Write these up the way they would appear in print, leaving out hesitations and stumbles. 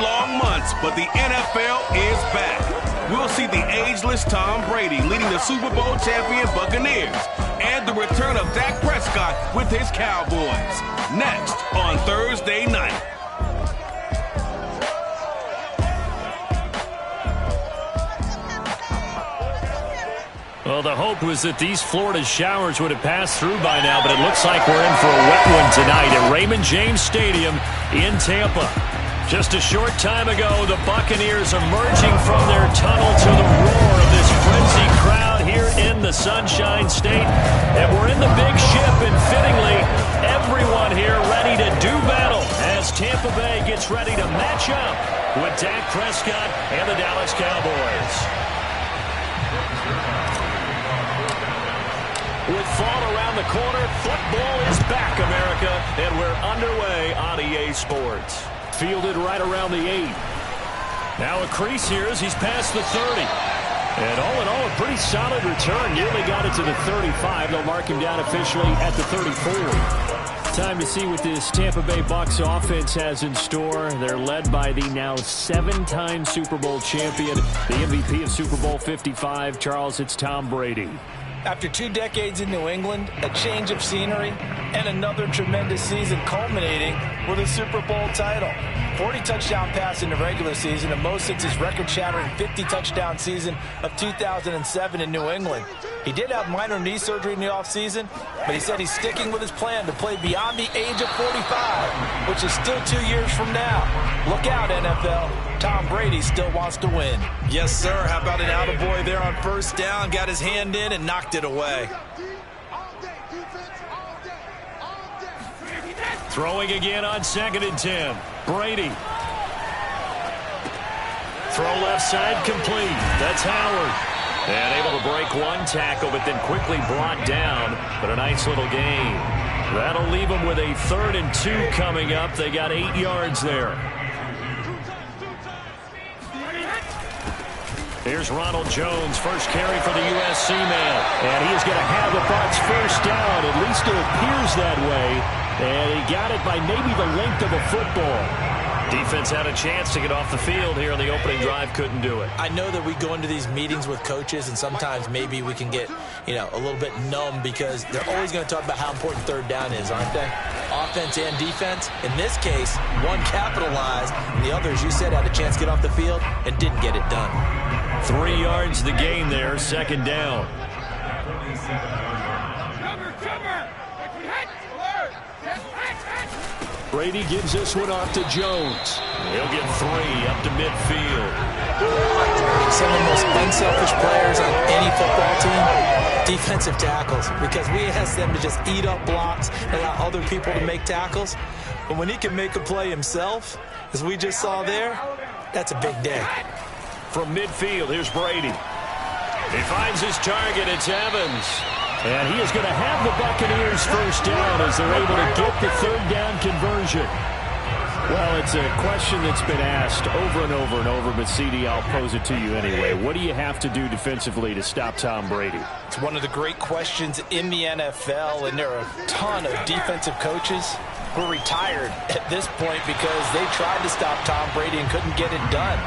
long months, but the NFL is back. We'll see the ageless Tom Brady leading the Super Bowl champion Buccaneers and the return of Dak Prescott with his Cowboys. Next on Thursday night. Well, the hope was that these Florida showers would have passed through by now, but it looks like we're in for a wet one tonight at Raymond James Stadium in Tampa. Just a short time ago, the Buccaneers emerging from their tunnel to the roar of this frenzied crowd here in the Sunshine State. And we're in the big ship, and fittingly, everyone here ready to do battle as Tampa Bay gets ready to match up with Dak Prescott and the Dallas Cowboys. With fall around the corner, football is back, America, and we're underway on EA Sports. Fielded right around the 8. Now a crease here as he's past the 30. And all in all, a pretty solid return. Nearly got it to the 35. They'll mark him down officially at the 34. Time to see what this Tampa Bay Bucs offense has in store. They're led by the now 7-time Super Bowl champion, the MVP of Super Bowl 55. Charles, it's Tom Brady. After 2 decades in New England, a change of scenery, and another tremendous season culminating with a Super Bowl title. 40 touchdown pass in the regular season, and most since his record-shattering 50-touchdown season of 2007 in New England. He did have minor knee surgery in the offseason, but he said he's sticking with his plan to play beyond the age of 45, which is still 2 years from now. Look out, NFL. Tom Brady still wants to win. Yes, sir. How about an attaboy there on first down? Got his hand in and knocked it away. Throwing again on 2nd and 10. Brady. Throw left side complete. That's Howard. And able to break one tackle, but then quickly brought down. But a nice little gain. That'll leave them with a 3rd and 2 coming up. They got 8 yards there. Here's Ronald Jones, first carry for the USC man. And he is going to have the Bucs first down. At least it appears that way. And he got it by maybe the length of a football. Defense had a chance to get off the field here on the opening drive. Couldn't do it. I know that we go into these meetings with coaches, and sometimes maybe we can get, a little bit numb because they're always going to talk about how important 3rd down is, aren't they? Offense and defense. In this case, one capitalized, and the other, as you said, had a chance to get off the field and didn't get it done. 3 yards the gain there, 2nd down. Brady gives this one off to Jones. He'll get 3 up to midfield. Some of the most unselfish players on any football team, defensive tackles, because we ask them to just eat up blocks and allow other people to make tackles. But when he can make a play himself, as we just saw there, that's a big day. From midfield, here's Brady. He finds his target. It's Evans. And he is going to have the Buccaneers first down as they're able to get the 3rd down conversion. Well, it's a question that's been asked over and over and over, but CD, I'll pose it to you anyway. What do you have to do defensively to stop Tom Brady? It's one of the great questions in the NFL, and there are a ton of defensive coaches who are retired at this point because they tried to stop Tom Brady and couldn't get it done.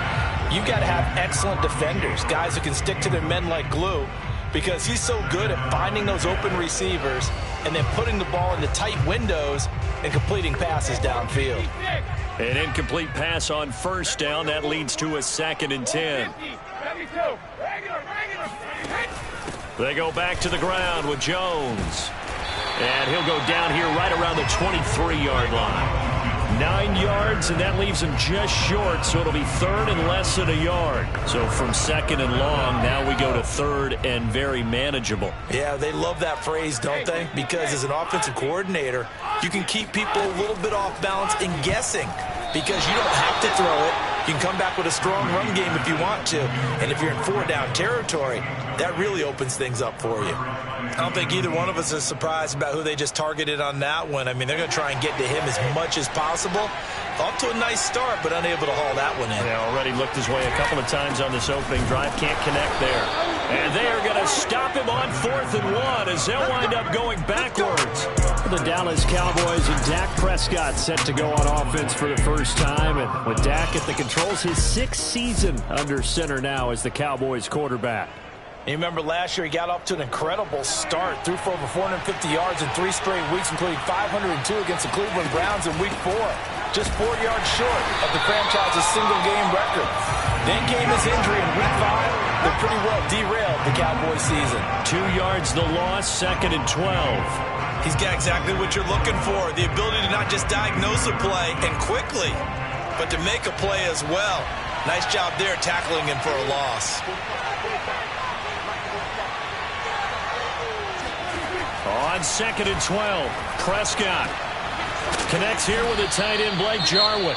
You've got to have excellent defenders, guys who can stick to their men like glue, because he's so good at finding those open receivers and then putting the ball into tight windows and completing passes downfield. An incomplete pass on first down. That leads to a 2nd and 10. They go back to the ground with Jones. And he'll go down here right around the 23-yard line. 9 yards, and that leaves him just short, so it'll be 3rd and less than a yard. So from 2nd and long, now we go to 3rd and very manageable. Yeah, they love that phrase, don't they? Because as an offensive coordinator, you can keep people a little bit off balance and guessing because you don't have to throw it. You can come back with a strong run game if you want to. And if you're in 4-down territory, that really opens things up for you. I don't think either one of us is surprised about who they just targeted on that one. I mean, they're going to try and get to him as much as possible. Off to a nice start, but unable to haul that one in. Yeah, already looked his way a couple of times on this opening drive. Can't connect there. And they are going to stop him on 4th and 1 as they'll wind up going backwards. The Dallas Cowboys and Dak Prescott set to go on offense for the first time. And with Dak at the controls, his 6th season under center now as the Cowboys quarterback. You remember last year he got up to an incredible start. Threw for over 450 yards in 3 straight weeks, including 502 against the Cleveland Browns in Week 4. Just 4 yards short of the franchise's single-game record. Then came his injury in Week 5 that pretty well derailed the Cowboys season. 2 yards the loss, 2nd and 12. He's got exactly what you're looking for, the ability to not just diagnose a play and quickly, but to make a play as well. Nice job there tackling him for a loss. On 2nd and 12, Prescott connects here with a tight end, Blake Jarwin.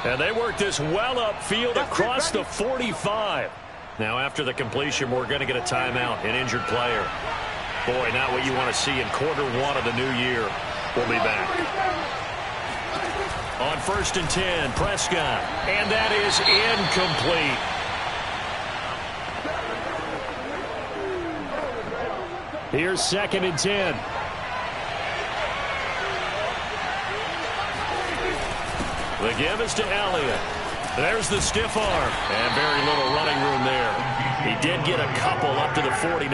And they work this well upfield across the 45. Now after the completion, we're going to get a timeout, an injured player. Boy, not what you want to see in quarter 1 of the new year. We'll be back. On 1st and 10, Prescott. And that is incomplete. Here's 2nd and 10. The give is to Elliott. There's the stiff arm. And very little running room there. He did get a couple up to the 49.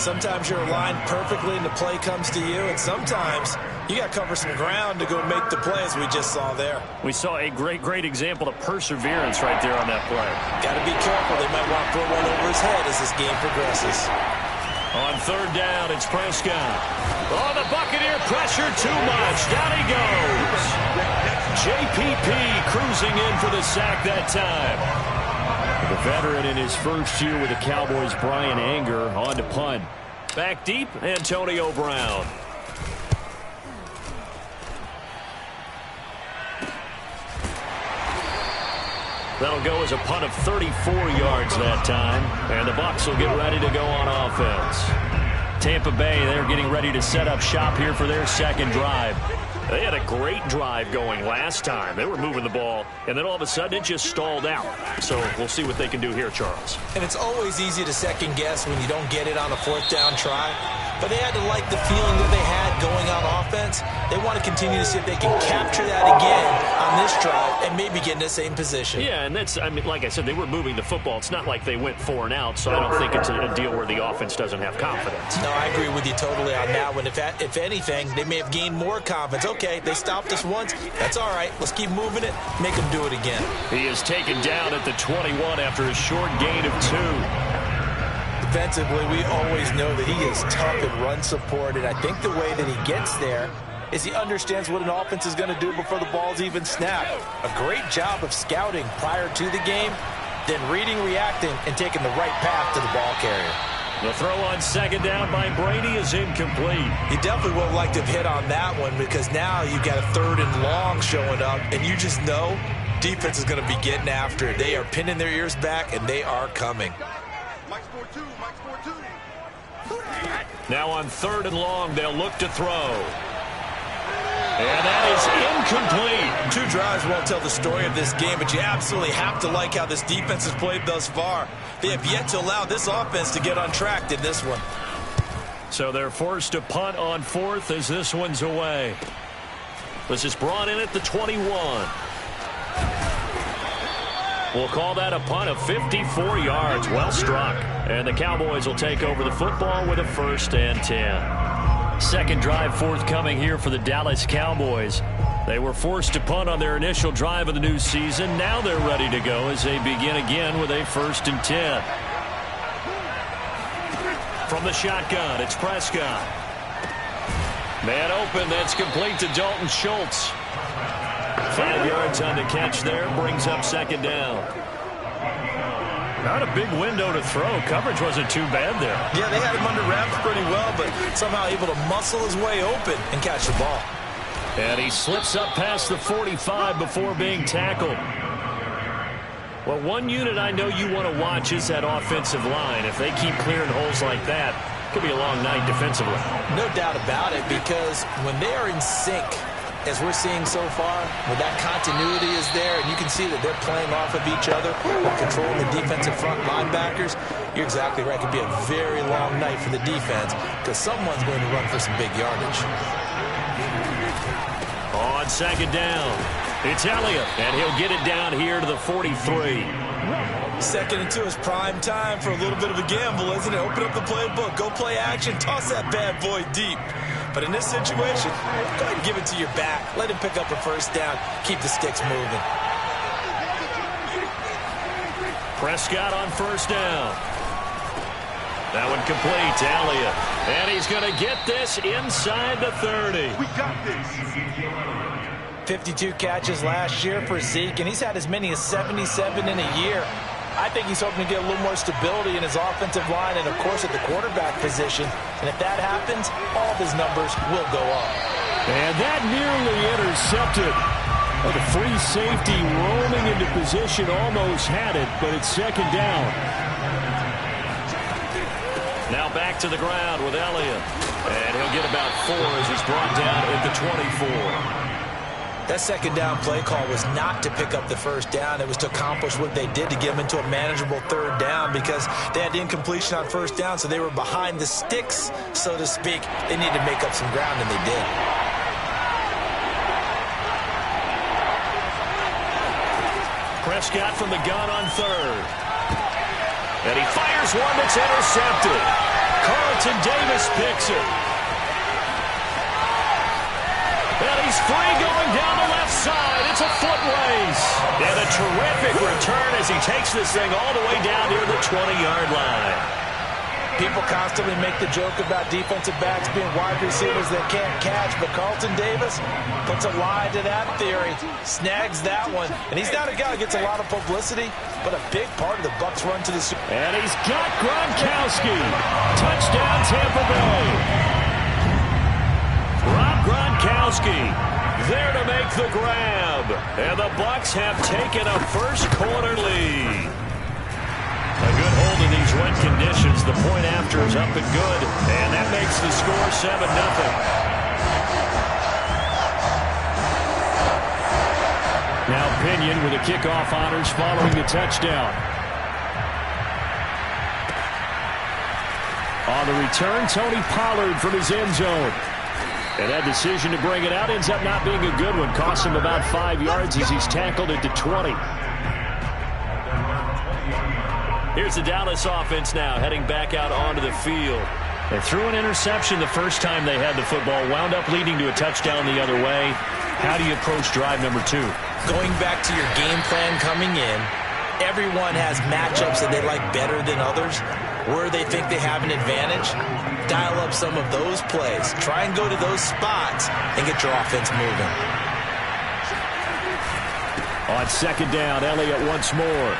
Sometimes you're aligned perfectly and the play comes to you, and sometimes you got to cover some ground to go make the play, as we just saw there. We saw a great example of perseverance right there on that play. Got to be careful. They might want to throw one over his head as this game progresses. On 3rd down, it's Prescott. Oh, the Buccaneer pressure too much. Down he goes. JPP cruising in for the sack that time. The veteran in his first year with the Cowboys, Brian Anger, on to punt. Back deep, Antonio Brown. That'll go as a punt of 34 yards that time. And the Bucs will get ready to go on offense. Tampa Bay, they're getting ready to set up shop here for their 2nd drive. They had a great drive going last time. They were moving the ball, and then all of a sudden it just stalled out. So we'll see what they can do here, Charles. And it's always easy to second guess when you don't get it on a 4th down try. But they had to like the feeling that they had going on offense. They want to continue to see if they can capture that again on this drive and maybe get in the same position. Yeah, and that's, I mean, like I said, they were moving the football. It's not like they went 4 and out, so I don't think it's a deal where the offense doesn't have confidence. No, I agree with you totally on that one. If anything, they may have gained more confidence. Okay, they stopped us once. That's all right. Let's keep moving it. Make them do it again. He is taken down at the 21 after a short gain of 2. Defensively, we always know that he is tough in run support, and I think the way that he gets there is he understands what an offense is going to do before the ball's even snapped. A great job of scouting prior to the game, then reading, reacting, and taking the right path to the ball carrier. The throw on 2nd down by Brady is incomplete. You definitely would have liked to have hit on that one, because now you've got a 3rd and long showing up, and you just know defense is going to be getting after it. They are pinning their ears back, and they are coming. Now on 3rd and long, they'll look to throw. And that is incomplete. 2 drives won't tell the story of this game, but you absolutely have to like how this defense has played thus far. They have yet to allow this offense to get untracked in this one. So they're forced to punt on 4th as this one's away. This is brought in at the 21. We'll call that a punt of 54 yards. Well struck. And the Cowboys will take over the football with a 1st and 10. 2nd drive forthcoming here for the Dallas Cowboys. They were forced to punt on their initial drive of the new season. Now they're ready to go as they begin again with a 1st and 10. From the shotgun, it's Prescott. Man open, that's complete to Dalton Schultz. 5 yards on the catch there, brings up 2nd down. Not a big window to throw. Coverage wasn't too bad there. Yeah, they had him under wraps pretty well, but somehow able to muscle his way open and catch the ball. And he slips up past the 45 before being tackled. Well, one unit I know you want to watch is that offensive line. If they keep clearing holes like that, it could be a long night defensively. No doubt about it, because when they are in sync, as we're seeing so far, where that continuity is there, and you can see that they're playing off of each other and controlling the defensive front linebackers, you're exactly right. It could be a very long night for the defense because someone's going to run for some big yardage. On second down, it's Elliott, and he'll get it down here to the 43. 2nd and 2 is prime time for a little bit of a gamble, isn't it? Open up the playbook, go play action, toss that bad boy deep. But in this situation, go ahead and give it to your back. Let him pick up a first down. Keep the sticks moving. Prescott on first down. That one complete to Elliott. And he's going to get this inside the 30. We got this. 52 catches last year for Zeke, and he's had as many as 77 in a year. I think he's hoping to get a little more stability in his offensive line and, of course, at the quarterback position. And if that happens, all of his numbers will go up. And that nearly intercepted. The free safety roaming into position almost had it, but it's second down. Now back to the ground with Elliott. And he'll get about 4 as he's brought down at the 24. That second down play call was not to pick up the first down. It was to accomplish what they did to get them into a manageable third down because they had the incompletion on first down, so they were behind the sticks, so to speak. They needed to make up some ground, and they did. Prescott from the gun on third. And he fires one that's intercepted. Carlton Davis picks it. And he's free going down the left side. It's a foot race. And a terrific return as he takes this thing all the way down near the 20-yard line. People constantly make the joke about defensive backs being wide receivers that can't catch, but Carlton Davis puts a lie to that theory, snags that one. And he's not a guy who gets a lot of publicity, but a big part of the Bucs run to the Super Bowl. And he's got Gronkowski. Touchdown, Tampa Bay. Rob Gronkowski there to make the grab. And the Bucs have taken a first-quarter lead. A good hold in these wet conditions. The point after is up and good. And that makes the score 7-0. Now Pinion with the kickoff honors following the touchdown. On the return, Tony Pollard from his end zone. And that decision to bring it out ends up not being a good one. Costs him about 5 yards as he's tackled at the 20. Here's the Dallas offense now heading back out onto the field. They threw an interception the first time they had the football, wound up leading to a touchdown the other way. How do you approach drive number 2? Going back to your game plan coming in, everyone has matchups that they like better than others. Where they think they have an advantage, dial up some of those plays. Try and go to those spots and get your offense moving. On second down, Elliott once more.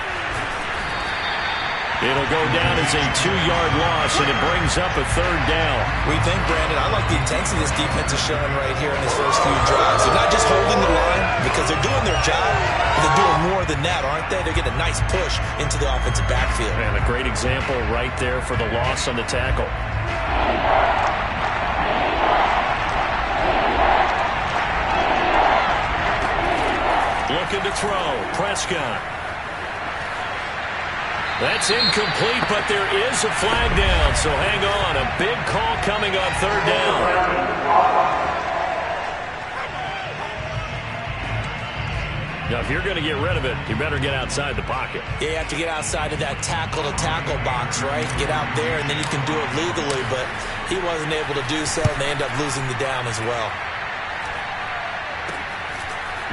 It'll go down as a 2-yard loss, and it brings up a third down. We think, Brandon, I like the intensity this defense is showing right here in these first few drives. They're not just holding the line because they're doing their job, but they're doing more than that, aren't they? They're getting a nice push into the offensive backfield. And a great example right there for the loss on the tackle. Looking to throw, Prescott. That's incomplete, but there is a flag down, so hang on. A big call coming on third down. Now, if you're going to get rid of it, you better get outside the pocket. Yeah, you have to get outside of that tackle-to-tackle box, right? Get out there, and then you can do it legally, but he wasn't able to do so, and they end up losing the down as well.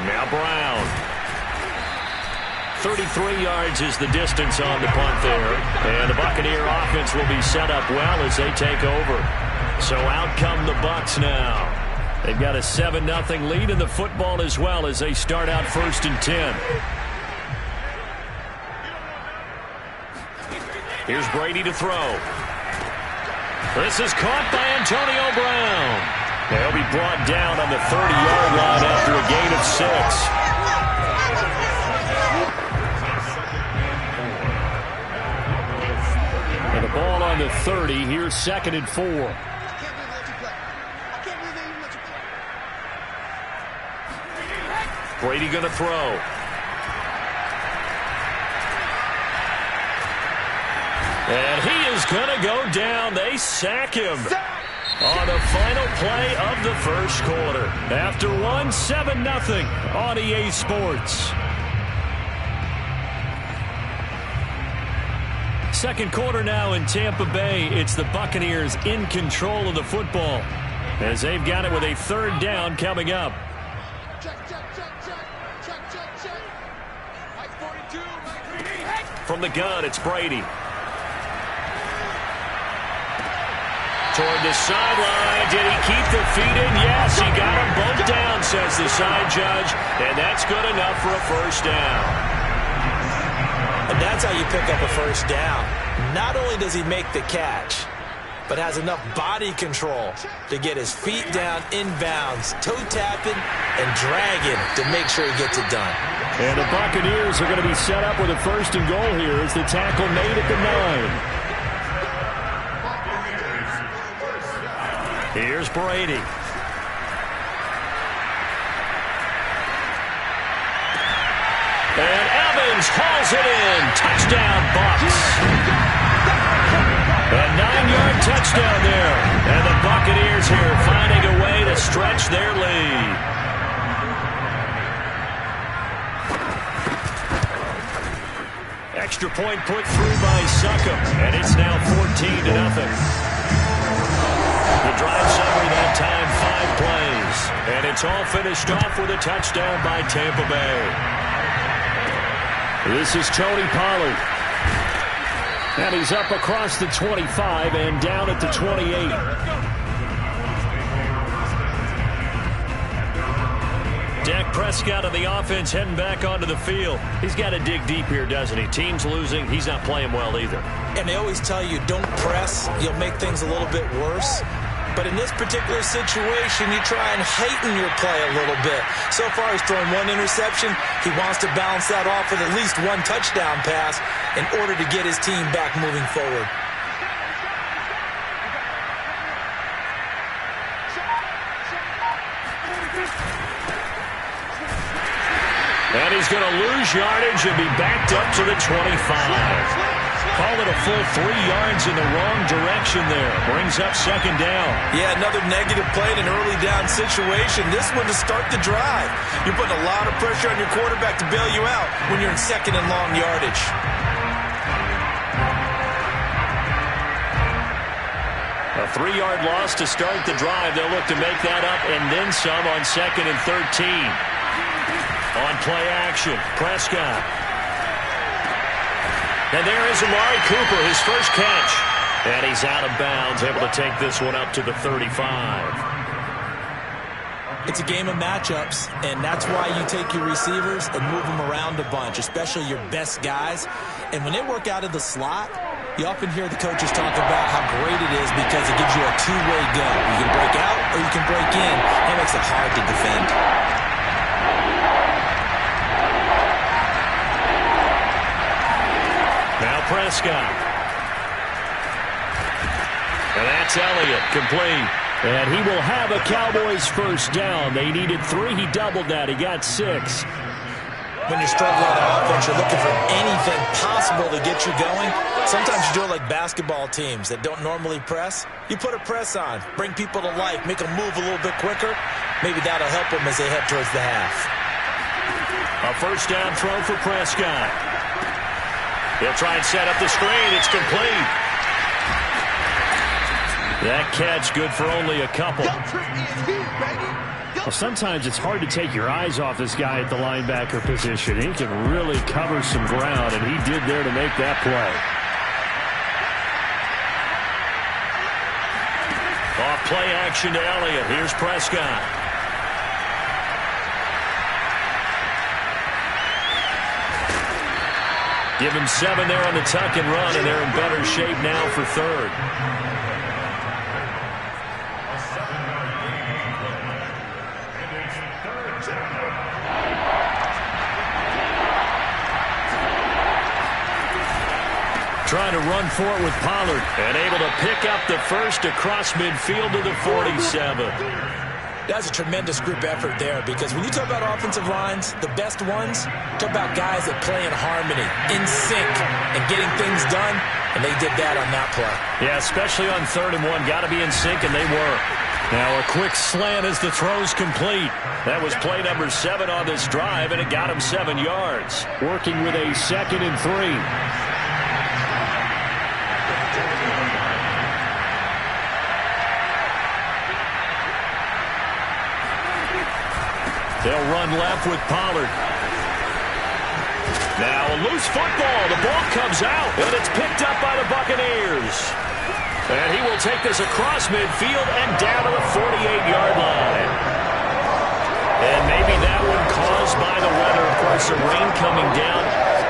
Now Brown. 33 yards is the distance on the punt there. And the Buccaneer offense will be set up well as they take over. So out come the Bucs now. They've got a 7-0 lead in the football as well as they start out 1st and 10. Here's Brady to throw. This is caught by Antonio Brown. They'll be brought down on the 30-yard line after a gain of 6. And the ball on the 30. Here's 2nd and 4. Brady going to throw. And he is going to go down. They sack him on the final play of the first quarter. After one, 7-0 on EA Sports. Second quarter now in Tampa Bay. It's the Buccaneers in control of the football as they've got it with a third down coming up. From the gun, it's Brady. Toward the sideline. Did he keep the feet in? Yes, he got them both down, says the side judge. And that's good enough for a first down. And that's how you pick up a first down. Not only does he make the catch, but has enough body control to get his feet down inbounds, toe tapping and dragging to make sure he gets it done. And the Buccaneers are going to be set up with a first and goal here as the tackle made at the 9. Here's Brady. And Evans hauls it in. Touchdown, Bucs. A 9-yard touchdown there. And the Buccaneers here finding a way to stretch their lead. Extra point put through by Succop. And it's now 14-0. The drive summary that time, 5 plays. And it's all finished off with a touchdown by Tampa Bay. This is Tony Pollard. And he's up across the 25 and down at the 28. Dak Prescott on the offense heading back onto the field. He's got to dig deep here, doesn't he? Team's losing. He's not playing well either. And they always tell you, don't press. You'll make things a little bit worse. But in this particular situation, you try and heighten your play a little bit. So far, he's thrown 1 interception. He wants to balance that off with at least 1 touchdown pass in order to get his team back moving forward. And he's going to lose yardage and be backed up to the 25. Call it a full 3 yards in the wrong direction there. Brings up second down. Yeah, another negative play in an early down situation. This one to start the drive. You're putting a lot of pressure on your quarterback to bail you out when you're in second and long yardage. A 3-yard loss to start the drive. They'll look to make that up and then some on second and 13. On play action, Prescott. And there is Amari Cooper, his first catch. And he's out of bounds, able to take this one up to the 35. It's a game of matchups, and that's why you take your receivers and move them around a bunch, especially your best guys. And when they work out of the slot, you often hear the coaches talk about how great it is because it gives you a two-way go. You can break out or you can break in. That makes it hard to defend. Now Prescott. And that's Elliott, complete. And he will have a Cowboys first down. They needed 3. He doubled that. He got 6. When you're struggling on offense, you're looking for anything possible to get you going. Sometimes you do it like basketball teams that don't normally press. You put a press on, bring people to life, make them move a little bit quicker. Maybe that'll help them as they head towards the half. A first down throw for Prescott. He'll try and set up the screen. It's complete. That catch good for only a couple. Well, sometimes it's hard to take your eyes off this guy at the linebacker position. He can really cover some ground, and he did there to make that play. Off play action to Elliott. Here's Prescott. Give him 7 there on the tuck and run, and they're in better shape now for third. Trying to run for it with Pollard and able to pick up the first across midfield to the 47. That's a tremendous group effort there, because when you talk about offensive lines, the best ones, talk about guys that play in harmony, in sync, and getting things done, and they did that on that play. Yeah, especially on 3rd and 1. Got to be in sync, and they were. Now a quick slant as the throw's complete. That was play number 7 on this drive, and it got him 7 yards. Working with a 2nd and 3. They'll run left with Pollard. Now a loose football. The ball comes out, and it's picked up by the Buccaneers. And he will take this across midfield and down to the 48-yard line. And maybe that one caused by the weather. Of course, the rain coming down.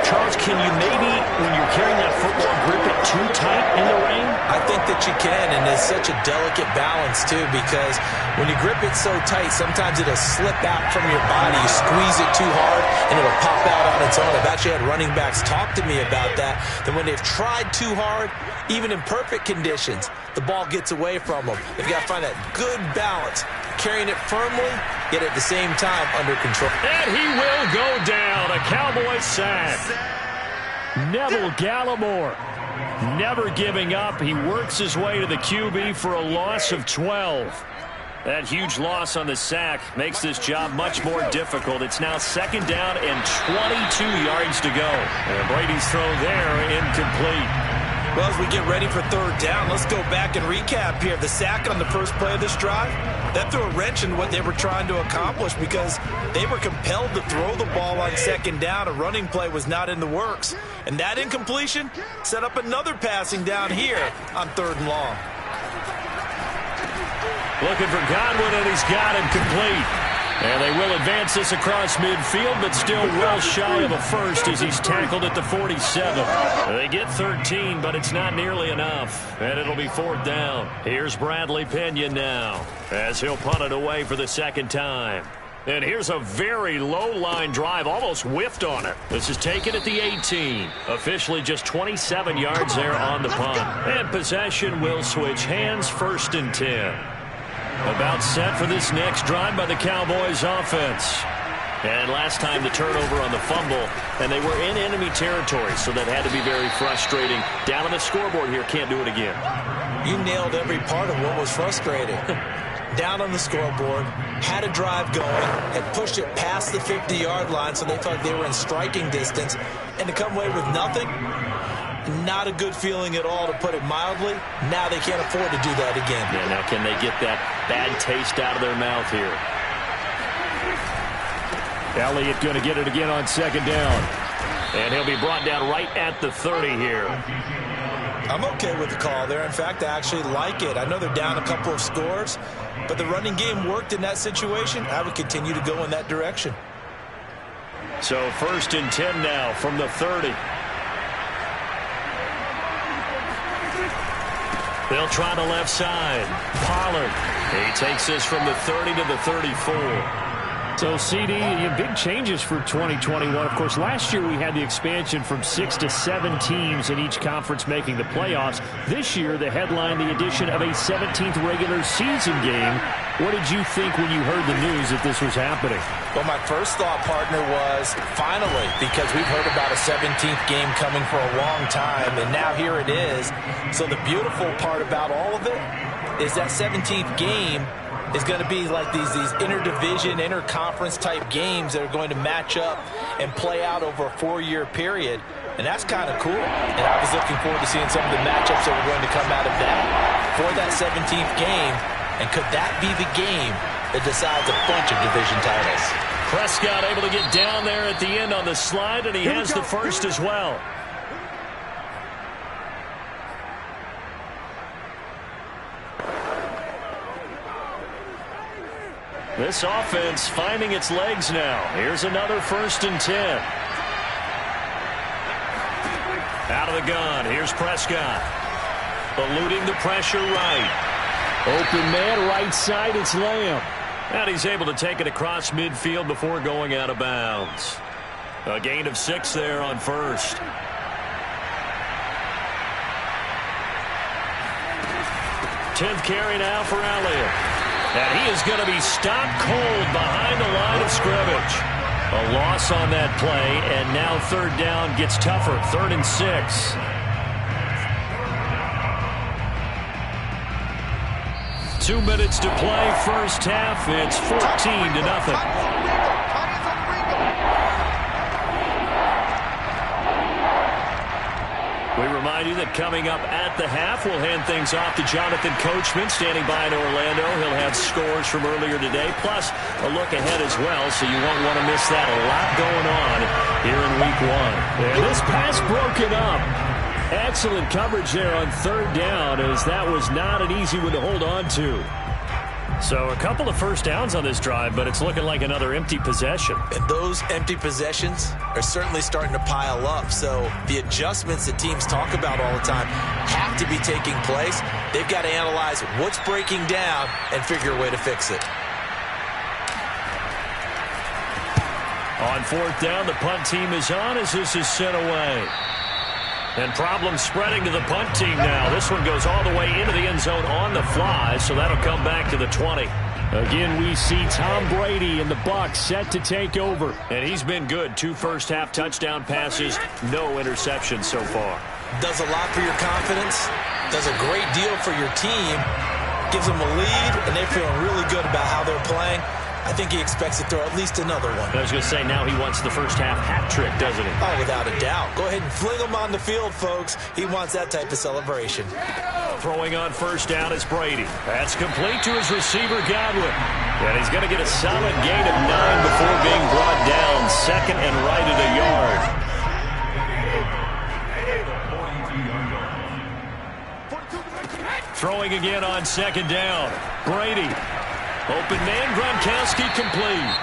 Charles, can you maybe, when you're carrying that football, grip it too tight in the rain? I think that you can, and it's such a delicate balance, too, because when you grip it so tight, sometimes it'll slip out from your body. You squeeze it too hard, and it'll pop out on its own. I've actually had running backs talk to me about that when they've tried too hard, even in perfect conditions, the ball gets away from them. They've got to find that good balance, carrying it firmly, yet at the same time under control. And he will go down. A Cowboys sack. Neville Gallimore, never giving up. He works his way to the QB for a loss of 12. That huge loss on the sack makes this job much more difficult. It's now 2nd down and 22 yards to go. And Brady's throw there incomplete. Well, as we get ready for 3rd down, let's go back and recap here. The sack on the first play of this drive, that threw a wrench in what they were trying to accomplish, because they were compelled to throw the ball on 2nd down. A running play was not in the works. And that incompletion set up another passing down here on 3rd and long. Looking for Godwin, and he's got him complete. And they will advance this across midfield, but still well shy of a first as he's tackled at the 47. They get 13, but it's not nearly enough. And it'll be 4th down. Here's Bradley Pinion now as he'll punt it away for the 2nd time. And here's a very low-line drive, almost whiffed on it. This is taken at the 18. Officially just 27 yards there on the punt. And possession will switch hands, 1st and 10. About set for this next drive by the Cowboys offense. And last time the turnover on the fumble, and they were in enemy territory, so that had to be very frustrating. Down on the scoreboard here, can't do it again. You nailed every part of what was frustrating. Down on the scoreboard, had a drive going, had pushed it past the 50-yard line, so they felt they were in striking distance, and to come away with nothing, not a good feeling at all, to put it mildly. Now they can't afford to do that again. Yeah, now can they get that bad taste out of their mouth here? Elliott going to get it again on 2nd down. And he'll be brought down right at the 30 here. I'm okay with the call there. In fact, I actually like it. I know they're down a couple of scores, but the running game worked in that situation. I would continue to go in that direction. So 1st and 10 now from the 30. They'll try the left side. Pollard. He takes this from the 30 to the 34. So, CD, big changes for 2021. Of course, last year we had the expansion from 6 to 7 teams in each conference making the playoffs. This year, the headline, the addition of a 17th regular season game. What did you think when you heard the news that this was happening? Well, my first thought, partner, was finally, because we've heard about a 17th game coming for a long time, and now here it is. So the beautiful part about all of it is that 17th game is going to be like these interdivision, interconference type games that are going to match up and play out over a 4-year period. And that's kind of cool. And I was looking forward to seeing some of the matchups that were going to come out of that for that 17th game. And could that be the game that decides a bunch of division titles? Prescott able to get down there at the end on the slide, and he has the first as well. This offense finding its legs now. Here's another 1st and 10. Out of the gun. Here's Prescott. Eluding the pressure right. Open man, right side, it's Lamb. And he's able to take it across midfield before going out of bounds. A gain of 6 there on 1st. Tenth carry now for Elliott. And he is going to be stopped cold behind the line of scrimmage. A loss on that play, and now third down gets tougher. 3rd and 6. Two minutes to play, first half. It's 14-0. We remind you that coming up at the half, we'll hand things off to Jonathan Coachman, standing by in Orlando. He'll have scores from earlier today, plus a look ahead as well, so you won't want to miss that. A lot going on here in Week 1. And this pass broken up. Excellent coverage there on third down, as that was not an easy one to hold on to. So a couple of first downs on this drive, but it's looking like another empty possession. And those empty possessions are certainly starting to pile up. So the adjustments that teams talk about all the time have to be taking place. They've got to analyze what's breaking down and figure a way to fix it. On fourth down, the punt team is on as this is sent away. And problems spreading to the punt team now. This one goes all the way into the end zone on the fly, so that'll come back to the 20. Again, we see Tom Brady and the Bucs set to take over. And he's been good. 2 first-half touchdown passes, no interceptions so far. Does a lot for your confidence, does a great deal for your team, gives them a lead, and they're feeling really good about how they're playing. I think he expects to throw at least another one. I was going to say, now he wants the first-half hat trick, doesn't he? Oh, without a doubt. Go ahead and fling him on the field, folks. He wants that type of celebration. Throwing on first down is Brady. That's complete to his receiver, Godwin. And he's going to get a solid gain of 9 before being brought down. Second and right at a yard. Throwing again on second down. Brady. Open man, Gronkowski complete.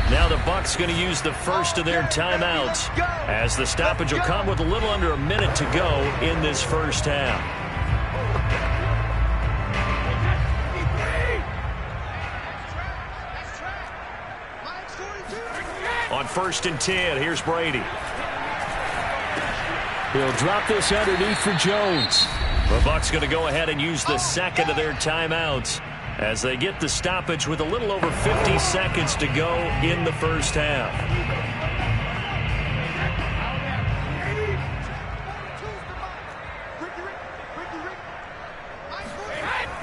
Now the Bucs going to use the first of their timeouts, as the stoppage will come with a little under a minute to go in this first half. On 1st and 10, here's Brady. He'll drop this underneath for Jones. The Bucs going to go ahead and use the second of their timeouts, as they get the stoppage with a little over 50 seconds to go in the first half.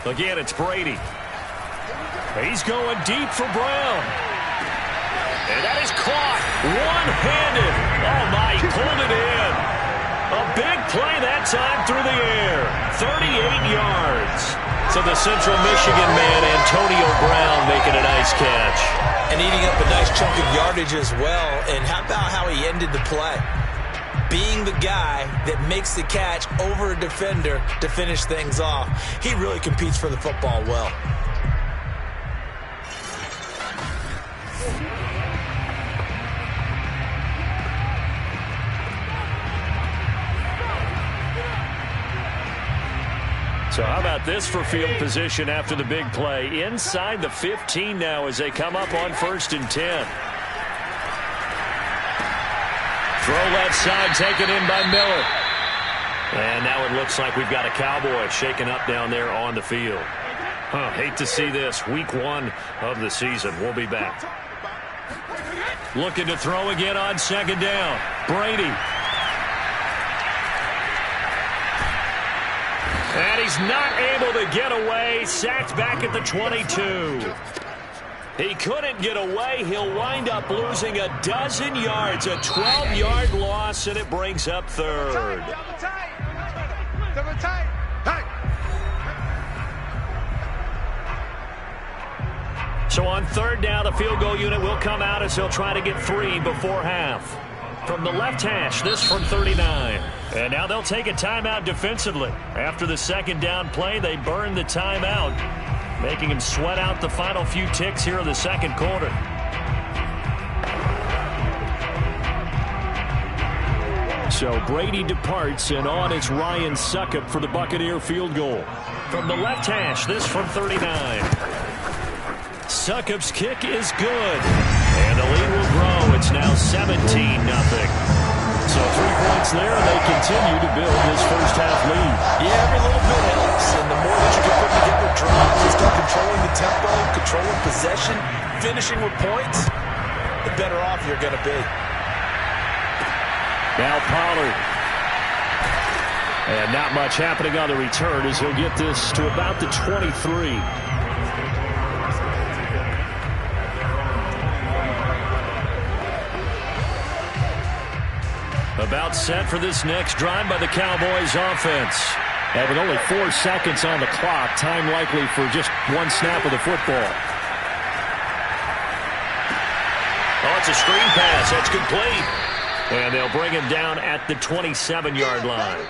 Again, it's Brady. He's going deep for Brown. And that is caught one-handed. Oh, my, he pulled it in. A big play that time through the air. 38 yards. So the Central Michigan man, Antonio Brown, making a nice catch. And eating up a nice chunk of yardage as well. And how about how he ended the play? Being the guy that makes the catch over a defender to finish things off. He really competes for the football well. So how about this for field position after the big play? Inside the 15 now as they come up on 1st and 10. Throw left side, taken in by Miller. And now it looks like we've got a Cowboy shaken up down there on the field. Hate to see this. Week 1 of the season. We'll be back. Looking to throw again on second down. Brady. And he's not able to get away. Sacked back at the 22. He couldn't get away. He'll wind up losing a dozen yards. A 12-yard loss, and it brings up third. So on third down, the field goal unit will come out as they'll try to get 3 before half. From the left hash, this from 39. And now they'll take a timeout defensively. After the second down play, they burn the timeout, making him sweat out the final few ticks here in the second quarter. So Brady departs, and on it's Ryan Succop for the Buccaneer field goal. From the left hash, this from 39. Succop's kick is good. And the lead will grow. It's now 17-0. So 3 points there, and they continue to build this first half lead. Yeah, every little bit helps. And the more that you can put together drives and start controlling the tempo, finishing with points, the better off you're going to be. Now Pollard. And not much happening on the return as he'll get this to about the 23. About set for this next drive by the Cowboys offense. And with only 4 seconds on the clock, time likely for just one snap of the football. Oh, it's a screen pass. That's complete. And they'll bring him down at the 27-yard line.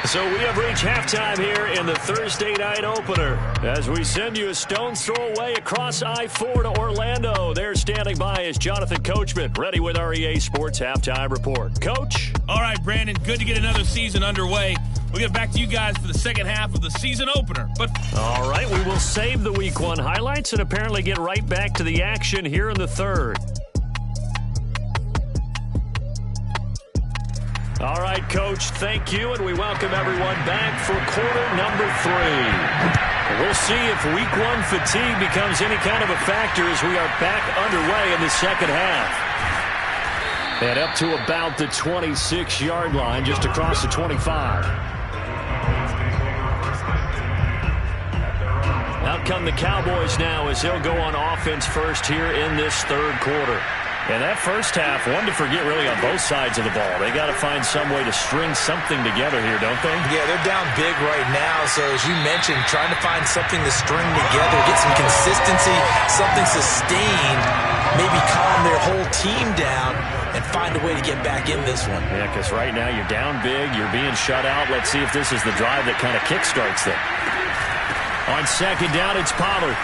So we have reached halftime here in the Thursday night opener as we send you a stone's throw away across I-4 to Orlando. There standing by is Jonathan Coachman, ready with our EA Sports Halftime Report. Coach? All right, Brandon, good to get another season underway. We'll get back to you guys for the second half of the season opener. But all right, we will save the Week 1 highlights and apparently get right back to the action here in the third. All right, Coach, thank you, and we welcome everyone back for quarter number 3. We'll see if Week 1 fatigue becomes any kind of a factor as we are back underway in the second half. And up to about the 26-yard line, just across the 25. Out come the Cowboys now as they'll go on offense first here in this third quarter. And that first half, one to forget really on both sides of the ball. They got to find some way to string something together here, don't they? Yeah, they're down big right now. So as you mentioned, trying to find something to string together, get some consistency, something sustained, maybe calm their whole team down and find a way to get back in this one. Yeah, because right now you're down big, you're being shut out. Let's see if this is the drive that kind of kickstarts them. On second down, it's Pollard.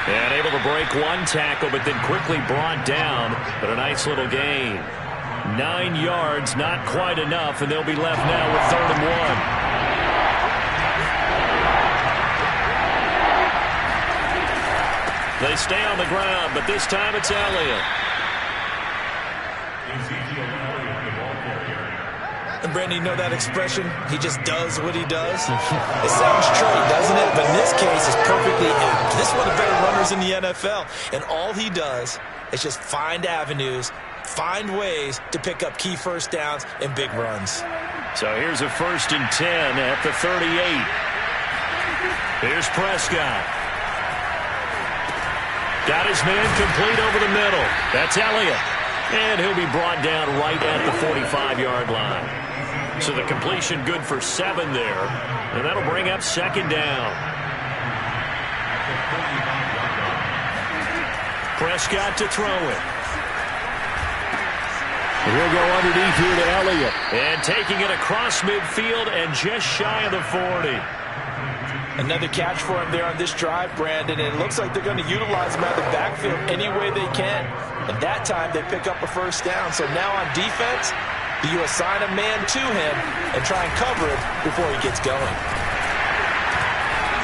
And able to break one tackle, but then quickly brought down. But a nice little gain. 9 yards, not quite enough, and they'll be left now with 3rd and 1. They stay on the ground, but this time it's Elliott. And Brandon, you know that expression? He just does what he does. It sounds trite, doesn't it? But in this case, it's perfectly apt. This is one of the better runners in the NFL. And all he does is just find avenues, find ways to pick up key first downs and big runs. So here's a 1st and 10 at the 38. Here's Prescott. Got his man complete over the middle. That's Elliott. And he'll be brought down right at the 45-yard line. So the completion good for 7 there. And that'll bring up 2nd down. Prescott to throw it. He'll go underneath here to Elliott. And taking it across midfield and just shy of the 40. Another catch for him there on this drive, Brandon. And it looks like they're going to utilize him out of the backfield any way they can. And that time they pick up a first down. So now on defense, do you assign a man to him and try and cover him before he gets going?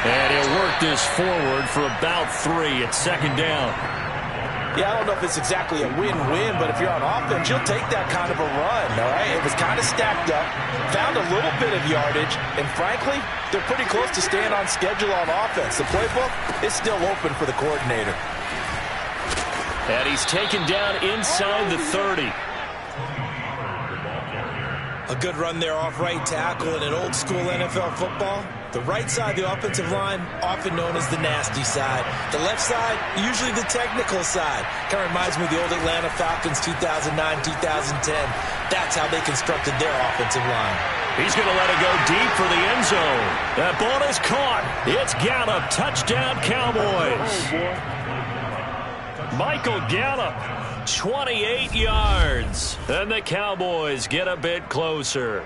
And he'll work this forward for about 3 at 2nd down. Yeah, I don't know if it's exactly a win-win, but if you're on offense, you'll take that kind of a run, all right? It was kind of stacked up, found a little bit of yardage, and frankly, they're pretty close to staying on schedule on offense. The playbook is still open for the coordinator. And he's taken down inside the 30. A good run there off right tackle in an old-school NFL football. The right side, the offensive line, often known as the nasty side. The left side, usually the technical side. Kind of reminds me of the old Atlanta Falcons 2009-2010. That's how they constructed their offensive line. He's going to let it go deep for the end zone. That ball is caught. It's Gallup. Touchdown, Cowboys. Michael Gallup, 28 yards. And the Cowboys get a bit closer.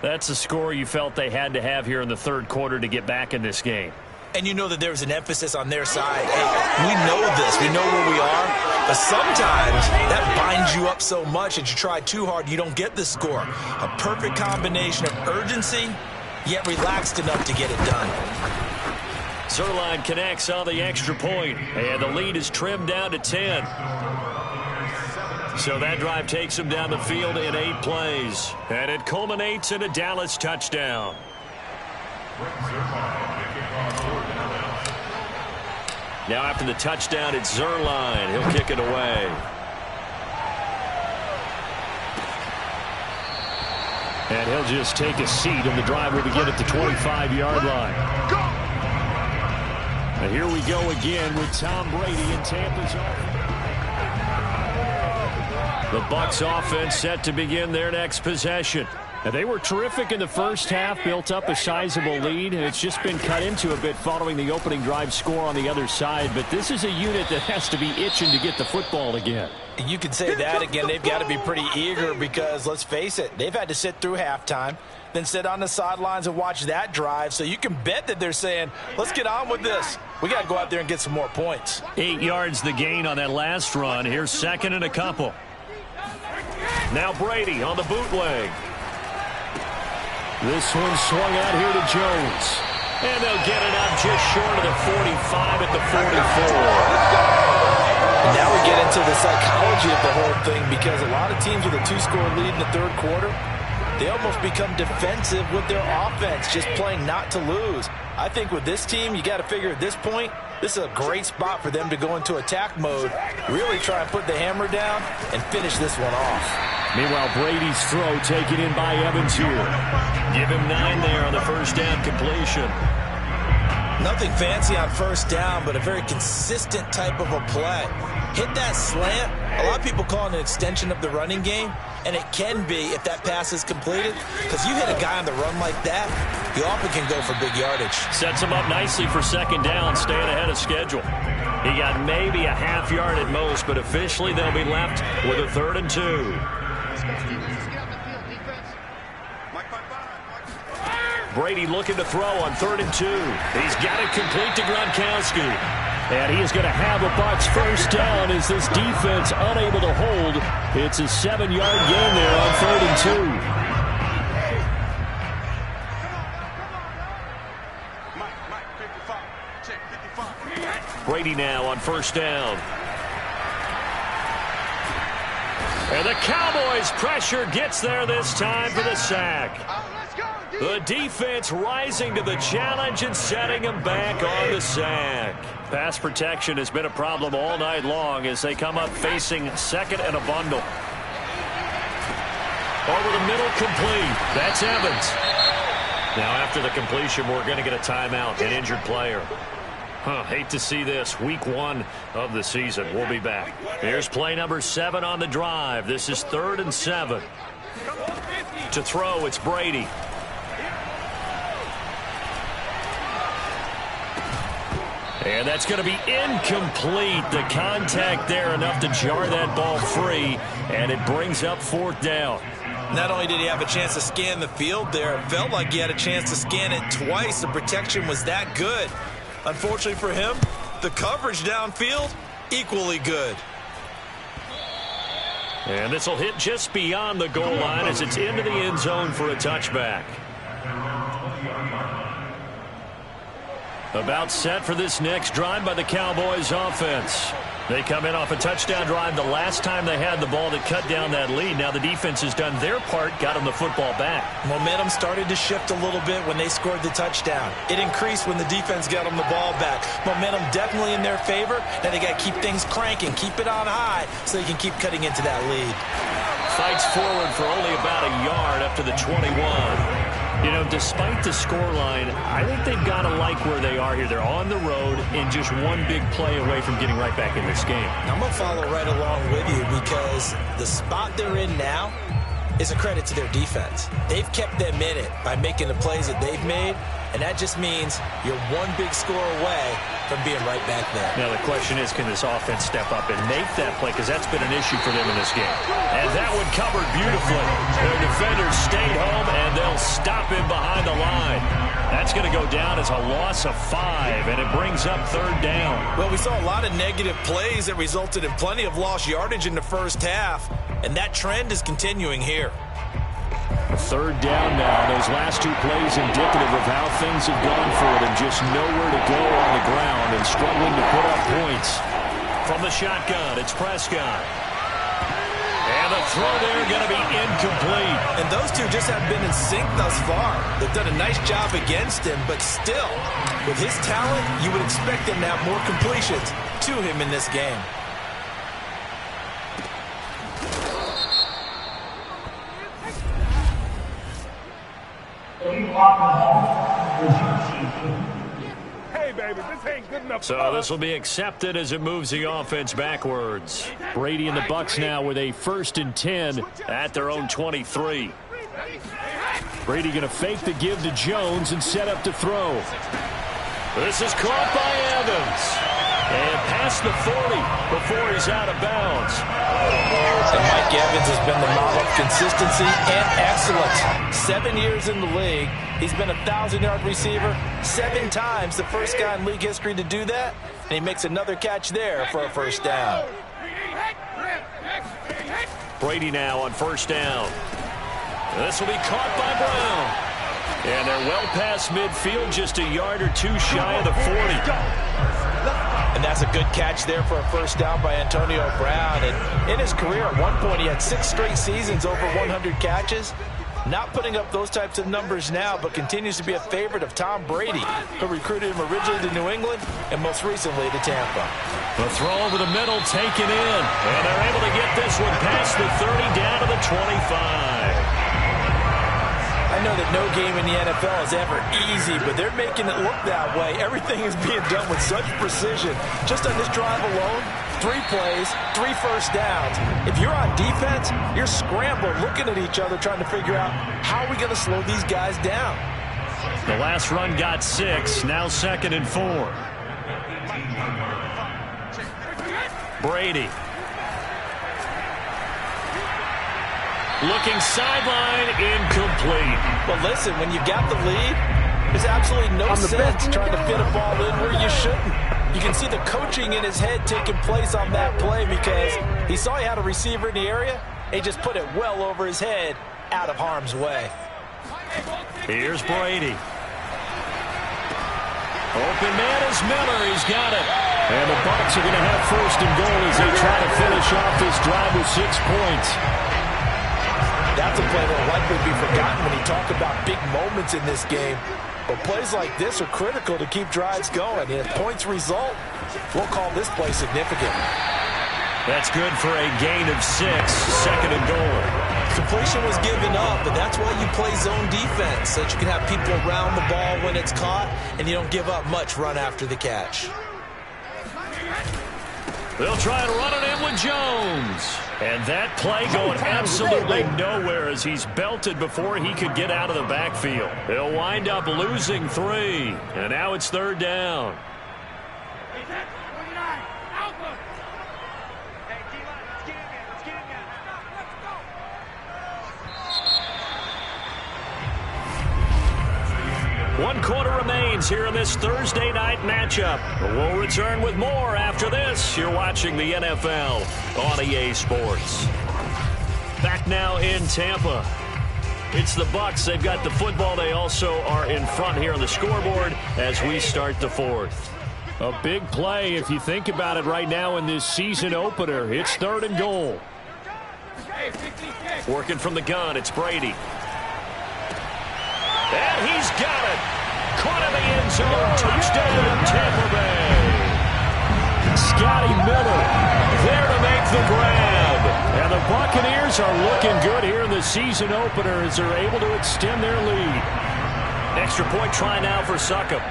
That's the score you felt they had to have here in the third quarter to get back in this game. And you know that there was an emphasis on their side. Hey, we know this. We know where we are. But sometimes that binds you up so much that you try too hard, you don't get the score. A perfect combination of urgency, yet relaxed enough to get it done. Zerline connects on the extra point, and the lead is trimmed down to 10. So that drive takes him down the field in 8 plays, and it culminates in a Dallas touchdown. Now after the touchdown, it's Zerline. He'll kick it away. And he'll just take a seat, and the drive will begin at the 25-yard line. And here we go again with Tom Brady in Tampa's offense. The Bucs offense set to begin their next possession. And they were terrific in the first half, built up a sizable lead, and it's just been cut into a bit following the opening drive score on the other side. But this is a unit that has to be itching to get the football again. You could say that again. They've got to be pretty eager because, let's face it, they've had to sit through halftime, then sit on the sidelines and watch that drive. So you can bet that they're saying, let's get on with this. We got to go out there and get some more points. 8 yards the gain on that last run. Here's second and a couple. Now Brady on the bootleg. This one swung out here to Jones. And they'll get it up just short of the 45 at the 44. Now we get into the psychology of the whole thing, because a lot of teams with a 2-score lead in the third quarter, they almost become defensive with their offense, just playing not to lose. I think with this team, you got to figure at this point, this is a great spot for them to go into attack mode, really try and put the hammer down and finish this one off. Meanwhile, Brady's throw taken in by Evans here. Give him 9 there on the first down completion. Nothing fancy on first down, but a very consistent type of a play. Hit that slant. A lot of people call it an extension of the running game, and it can be if that pass is completed, because you hit a guy on the run like that, you often can go for big yardage. Sets him up nicely for second down, staying ahead of schedule. He got maybe a half yard at most, but officially they'll be left with a 3rd and 2. Brady looking to throw on 3rd and 2. He's got it complete to Gronkowski. And he is going to have a Bucs first down as this defense unable to hold. It's a 7-yard gain there on 3rd and 2. Brady now on first down. And the Cowboys pressure gets there this time for the sack. The defense rising to the challenge and setting them back on the sack. Pass protection has been a problem all night long as they come up facing second and a bundle. Over the middle, complete. That's Evans. Now after the completion, we're going to get a timeout, an injured player. Hate to see this. Week 1 of the season. We'll be back. Here's play number 7 on the drive. This is 3rd and 7. To throw, it's Brady. And that's going to be incomplete. The contact there enough to jar that ball free, and it brings up 4th down. Not only did he have a chance to scan the field there, it felt like he had a chance to scan it twice. The protection was that good. Unfortunately for him, the coverage downfield, equally good. And this will hit just beyond the goal line as it's into the end zone for a touchback. About set for this next drive by the Cowboys offense. They come in off a touchdown drive the last time they had the ball that cut down that lead. Now the defense has done their part, got them the football back. Momentum started to shift a little bit when they scored the touchdown. It increased when the defense got them the ball back. Momentum definitely in their favor. Now they got to keep things cranking, keep it on high so they can keep cutting into that lead. Fights forward for only about a yard up to the 21. You know, despite the scoreline, I think they've got to like where they are here. They're on the road and just one big play away from getting right back in this game. I'm going to follow right along with you because the spot they're in now is a credit to their defense. They've kept them in it by making the plays that they've made, and that just means you're one big score away from being right back there. Now the question is, can this offense step up and make that play? Because that's been an issue for them in this game. And that one covered beautifully. Their defenders stayed home, and they'll stop him behind the line. That's going to go down as a loss of 5, and it brings up 3rd down. Well, we saw a lot of negative plays that resulted in plenty of lost yardage in the first half, and that trend is continuing here. 3rd down now. Those last 2 plays indicative of how things have gone for them. Just nowhere to go on the ground and struggling to put up points. From the shotgun, it's Prescott. And And the throw there going to be incomplete. And those two just have been in sync thus far. They've done a nice job against him, but still, with his talent, you would expect him to have more completions to him in this game. Hey, baby, this ain't good enough. So this will be accepted as it moves the offense backwards. Brady and the Bucs now with a 1st and 10 At their own 23. Brady going to fake the give to Jones and set up to throw. This is caught by Evans. And past the 40 before he's out of bounds. And Mike Evans has been the model of consistency and excellence. 7 years in the league. He's been a 1,000-yard receiver 7 times, the first guy in league history to do that. And he makes another catch there for a first down. Brady now on first down. This will be caught by Brown. And they're well past midfield, just a yard or two shy of the 40. And that's a good catch there for a first down by Antonio Brown. And in his career, at one point, he had 6 straight seasons over 100 catches. Not putting up those types of numbers now, but continues to be a favorite of Tom Brady, who recruited him originally to New England and most recently to Tampa. The throw over the middle taken in. And they're able to get this one past the 30 down to the 25. I know that no game in the NFL is ever easy, but they're making it look that way. Everything is being done with such precision. Just on this drive alone, 3 plays, 3 first downs. If you're on defense, you're scrambling, looking at each other, trying to figure out how are we going to slow these guys down. The last run got 6, now 2nd and 4. Brady. Looking sideline, incomplete. But listen, when you got the lead, there's absolutely no sense trying to fit a ball in where you shouldn't. You can see the coaching in his head taking place on that play because he saw he had a receiver in the area. He just put it well over his head, out of harm's way. Here's Brady. Open man is Miller. He's got it. And the Bucs are going to have 1st and goal as they try to finish off this drive with 6 points. That's a play that will likely be forgotten when you talk about big moments in this game. But plays like this are critical to keep drives going. And if points result, we'll call this play significant. That's good for a gain of 6, 2nd and goal. Completion was given up, but that's why you play zone defense, so that you can have people around the ball when it's caught, and you don't give up much run after the catch. They'll try and run it in with Jones. And that play going absolutely nowhere as he's belted before he could get out of the backfield. He'll wind up losing 3. And now it's 3rd down. One quarter remains here in this Thursday night matchup. We'll return with more after this. You're watching the NFL on EA Sports. Back now in Tampa. It's the Bucs. They've got the football. They also are in front here on the scoreboard as we start the 4th. A big play if you think about it right now in this season opener. It's 3rd and goal. Working from the gun, it's Brady. And he's got it. Caught in the end zone. Touchdown, Tampa Bay. Scotty Miller there to make the grab. And the Buccaneers are looking good here in the season opener as they're able to extend their lead. Extra point try now for Succop.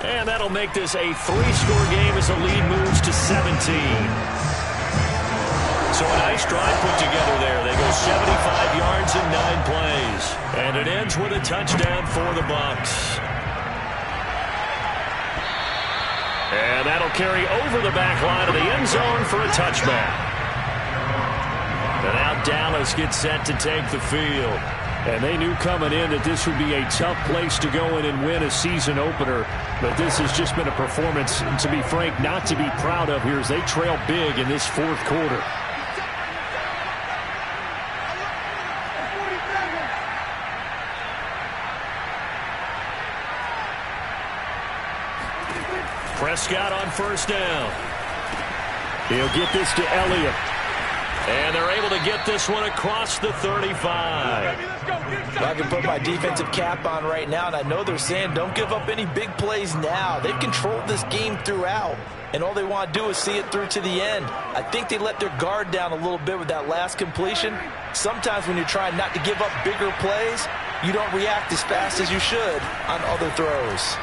And that'll make this a 3-score game as the lead moves to 17. So a nice drive put together there. They go 75 yards in 9 plays. And it ends with a touchdown for the Bucs. And that'll carry over the back line of the end zone for a touchback. And now Dallas gets set to take the field. And they knew coming in that this would be a tough place to go in and win a season opener. But this has just been a performance, to be frank, not to be proud of here as they trail big in this 4th quarter. Prescott on first down. He'll get this to Elliott. And they're able to get this one across the 35. Well, I can put my defensive cap on right now, and I know they're saying don't give up any big plays now. They've controlled this game throughout, and all they want to do is see it through to the end. I think they let their guard down a little bit with that last completion. Sometimes when you're trying not to give up bigger plays, you don't react as fast as you should on other throws.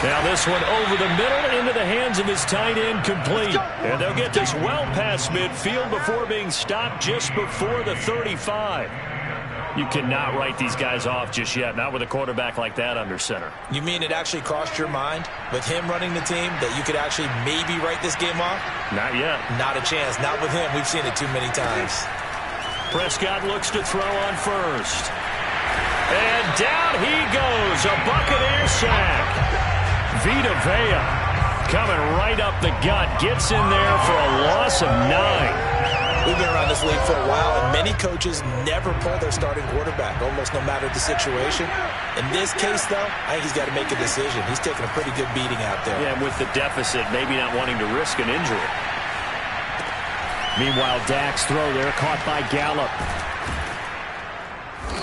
Now this one over the middle into the hands of his tight end, complete. And they'll get this well past midfield before being stopped just before the 35. You cannot write these guys off just yet, not with a quarterback like that under center. You mean it actually crossed your mind with him running the team that you could actually maybe write this game off? Not yet. Not a chance. Not with him. We've seen it too many times. Prescott looks to throw on first. And down he goes. A Buccaneer sack. Vita Vea coming right up the gut. Gets in there for a loss of 9. We've been around this league for a while, and many coaches never pull their starting quarterback, almost no matter the situation. In this case, though, I think he's got to make a decision. He's taking a pretty good beating out there. Yeah, with the deficit, maybe not wanting to risk an injury. Meanwhile, Dak's throw there caught by Gallup.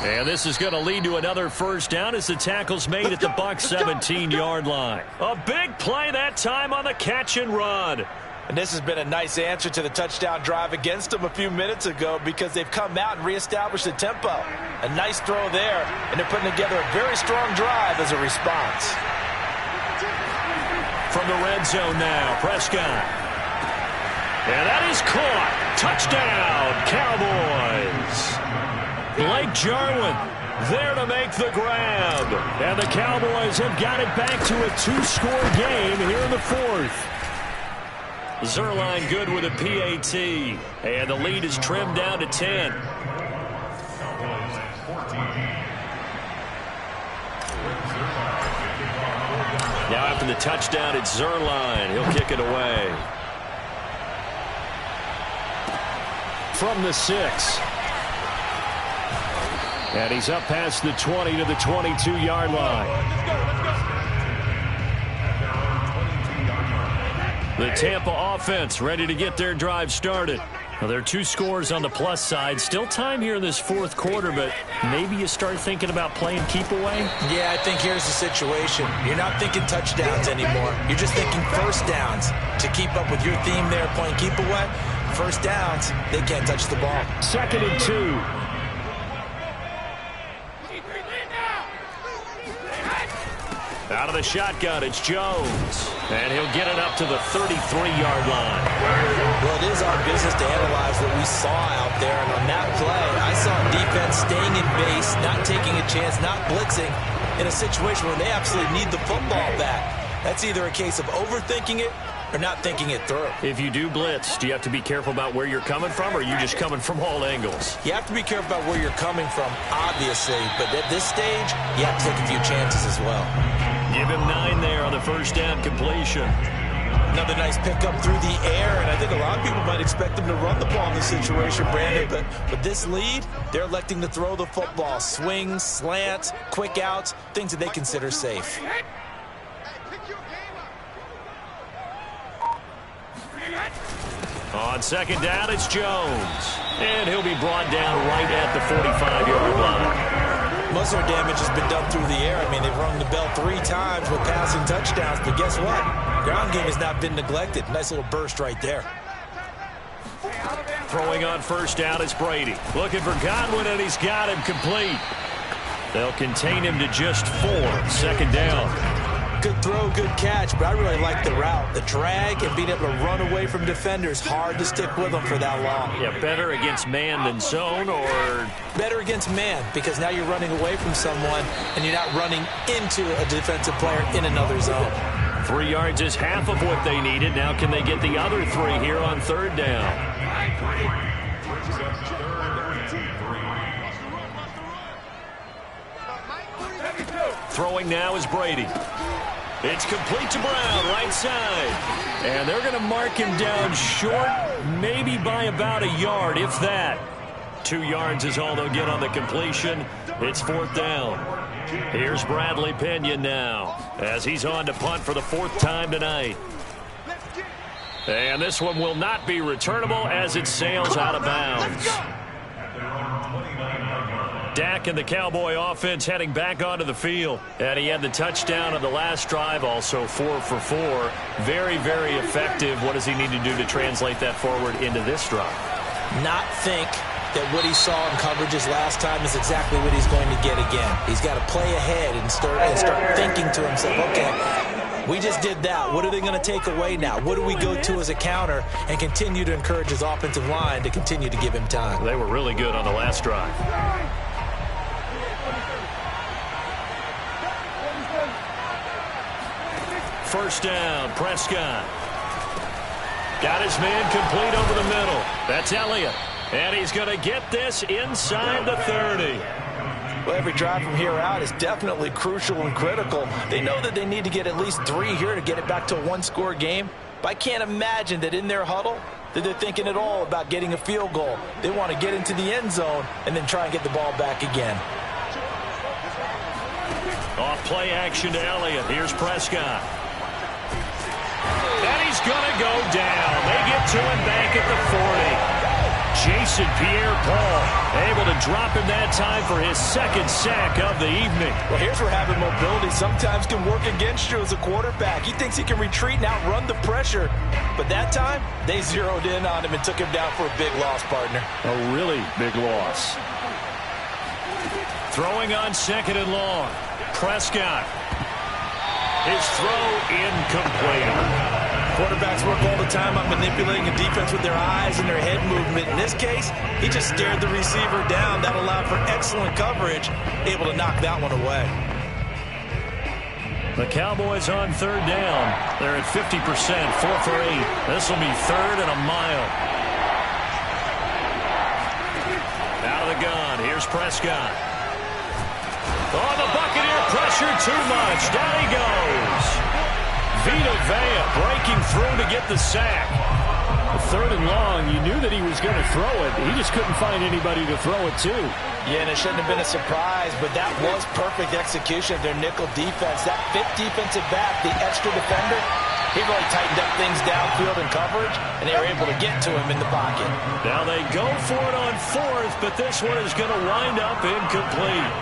And this is going to lead to another first down as the tackle's made at the Bucs 17-yard line. A big play that time on the catch and run. And this has been a nice answer to the touchdown drive against them a few minutes ago because they've come out and reestablished the tempo. A nice throw there, and they're putting together a very strong drive as a response. From the red zone now, Prescott. And that is caught. Touchdown, Cowboys. Blake Jarwin there to make the grab. And the Cowboys have got it back to a 2-score game here in the fourth. Zerline good with a PAT. And the lead is trimmed down to 10. Now after the touchdown, it's Zerline. He'll kick it away. From the 6. And he's up past the 20 to the 22-yard line. The Tampa offense ready to get their drive started. Well, there are 2 scores on the plus side. Still time here in this fourth quarter, but maybe you start thinking about playing keep away? Yeah, I think here's the situation. You're not thinking touchdowns anymore. You're just thinking first downs. To keep up with your theme there, playing keep away, first downs, they can't touch the ball. 2nd and 2. Out of the shotgun, it's Jones. And he'll get it up to the 33-yard line. Well, it is our business to analyze what we saw out there. And on that play, I saw defense staying in base, not taking a chance, not blitzing in a situation where they absolutely need the football back. That's either a case of overthinking it or not thinking it through. If you do blitz, do you have to be careful about where you're coming from, or are you just coming from all angles? You have to be careful about where you're coming from, obviously. But at this stage, you have to take a few chances as well. Give him 9 there on the first down completion. Another nice pickup through the air, and I think a lot of people might expect them to run the ball in this situation, Brandon. But with this lead, they're electing to throw the football. Swings, slants, quick outs, things that they consider safe. On second down, it's Jones. And he'll be brought down right at the 45-yard line. Most of their damage has been done through the air. I mean, they've rung the bell 3 times with passing touchdowns, but guess what? Ground game has not been neglected. Nice little burst right there. Throwing on first down is Brady. Looking for Godwin, and he's got him complete. They'll contain him to just 4. 2nd down. Good throw, good catch, but I really like the route. The drag and being able to run away from defenders. Hard to stick with them for that long. Yeah, better against man than zone, or? Better against man, because now you're running away from someone and you're not running into a defensive player in another zone. 3 yards is half of what they needed. Now can they get the other 3 here on 3rd down? Throwing now is Brady. It's complete to Brown, right side. And they're going to mark him down short, maybe by about a yard, if that. 2 yards is all they'll get on the completion. It's 4th down. Here's Bradley Pinion now, as he's on to punt for the 4th time tonight. And this one will not be returnable as it sails out of bounds. Dak and the Cowboy offense heading back onto the field. And he had the touchdown on the last drive, also 4 for 4. Very, very effective. What does he need to do to translate that forward into this drive? Not think that what he saw in coverages last time is exactly what he's going to get again. He's got to play ahead and start thinking to himself, okay, we just did that. What are they going to take away now? What do we go to as a counter? And continue to encourage his offensive line to continue to give him time. They were really good on the last drive. First down, Prescott. Got his man complete over the middle. That's Elliott. And he's going to get this inside the 30. Well, every drive from here out is definitely crucial and critical. They know that they need to get at least 3 here to get it back to a one-score game. But I can't imagine that in their huddle that they're thinking at all about getting a field goal. They want to get into the end zone and then try and get the ball back again. Off play action to Elliott. Here's Prescott. And he's going to go down. They get to him back at the 40. Jason Pierre-Paul able to drop him that time for his second sack of the evening. Well, here's where having mobility sometimes can work against you as a quarterback. He thinks he can retreat and outrun the pressure. But that time, they zeroed in on him and took him down for a big loss, partner. A really big loss. Throwing on second and long. Prescott. His throw incomplete. Quarterbacks work all the time on manipulating a defense with their eyes and their head movement. In this case, he just stared the receiver down. That allowed for excellent coverage, able to knock that one away. The Cowboys on third down. They're at 50%, 4 for 8. This will be third and a mile. Out of the gun, here's Prescott. Oh, the Buccaneer pressure too much. Down he goes. Vita Vea breaking through to get the sack. Third and long, you knew that he was going to throw it. He just couldn't find anybody to throw it to. Yeah, and it shouldn't have been a surprise, but that was perfect execution of their nickel defense. That fifth defensive back, the extra defender, he really tightened up things downfield in coverage, and they were able to get to him in the pocket. Now they go for it on fourth, but this one is going to wind up incomplete.